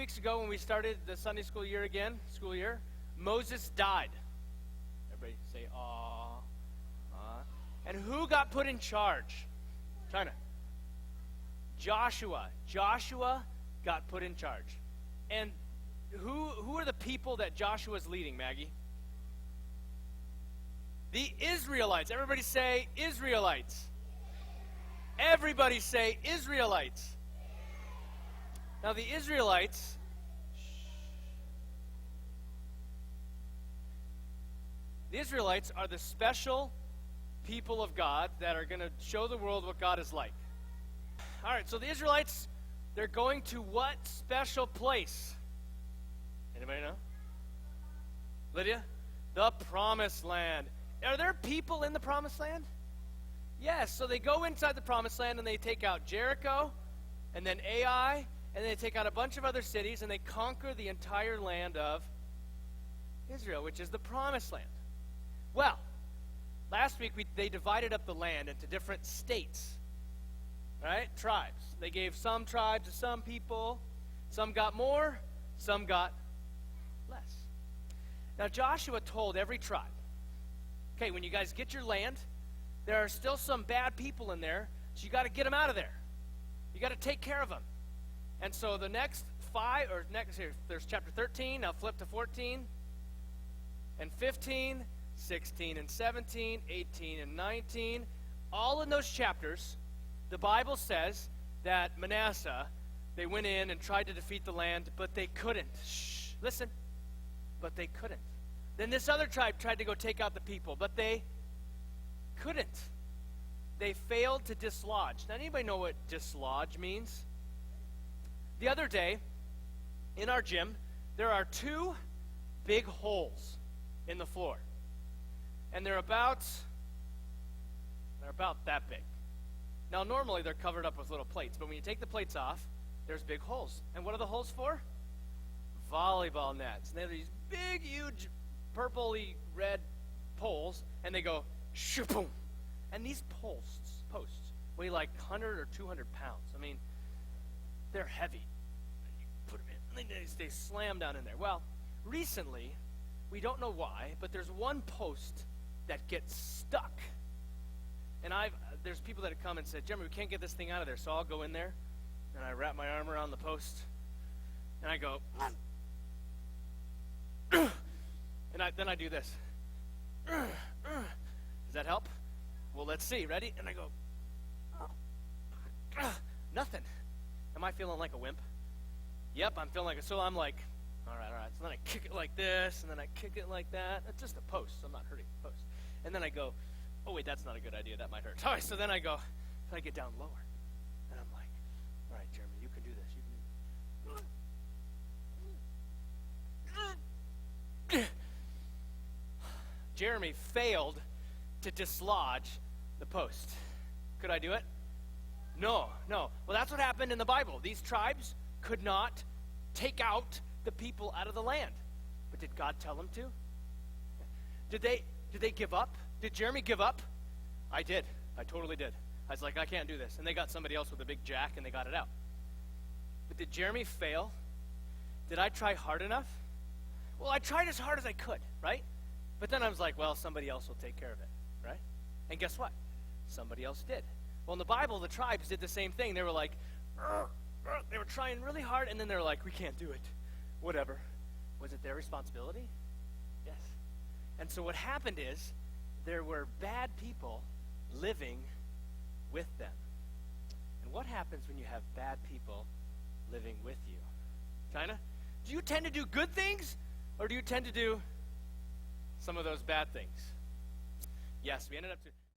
weeks ago when we started the Sunday school year Moses died. Everybody say, "Aw." And who got put in charge? China. Joshua. Joshua got put in charge. And who are the people that Joshua's leading, Maggie? The Israelites. Everybody say Israelites. Everybody say Israelites. Now the Israelites, are the special people of God that are going to show the world what God is like. All right, so the Israelites, they're going to what special place? Anybody know? Lydia? The Promised Land. Are there people in the Promised Land? Yes, so they go inside the Promised Land and they take out Jericho and then Ai, and they take out a bunch of other cities and they conquer the entire land of Israel, which is the Promised Land. Well, last week they divided up the land into different states, right? Tribes. They gave some tribes to some people. Some got more, some got less. Now Joshua told every tribe, okay, when you guys get your land, there are still some bad people in there, so you got to get them out of there. You got to take care of them. And so the there's chapter 13, now flip to 14, and 15, 16, and 17, 18, and 19. All in those chapters, the Bible says that Manasseh, they went in and tried to defeat the land, but they couldn't. Shh, listen. But they couldn't. Then this other tribe tried to go take out the people, but they couldn't. They failed to dislodge. Now, anybody know what dislodge means? The other day, in our gym, there are 2 big holes in the floor. And they're about that big. Now, normally they're covered up with little plates, but when you take the plates off, there's big holes. And what are the holes for? Volleyball nets. And they have these big, huge, purpley red poles, and they go shoo-boom. And these posts weigh like 100 or 200 pounds. I mean, they're heavy. You put them in, and they slam down in there. Well, recently, we don't know why, but there's one post that gets stuck. And there's people that have come and said, "Jeremy, we can't get this thing out of there." So I'll go in there, and I wrap my arm around the post, and I go, and then I do this. Does that help? Well, let's see. Ready? And I go, nothing. Am I feeling like a wimp? Yep, I'm feeling like so I'm like, all right. So then I kick it like this, and then I kick it like that. It's just a post, so I'm not hurting the post. And then I go, oh, wait, that's not a good idea. That might hurt. All right, so then I go, I get down lower. And I'm like, all right, Jeremy, you can do this. You can do this. Jeremy failed to dislodge the post. Could I do it? No. Well, that's what happened in the Bible. These tribes could not take out the people out of the land. But did God tell them to? Did they give up? Did Jeremy give up? I did. I totally did. I was like, I can't do this. And they got somebody else with a big jack, and they got it out. But did Jeremy fail? Did I try hard enough? Well, I tried as hard as I could, right? But then I was like, well, somebody else will take care of it, right? And guess what? Somebody else did. Well, in the Bible, the tribes did the same thing. They were like, they were trying really hard, and then they were like, we can't do it. Whatever. Was it their responsibility? Yes. And so what happened is there were bad people living with them. And what happens when you have bad people living with you? China? Do you tend to do good things, or do you tend to do some of those bad things? Yes, we ended up to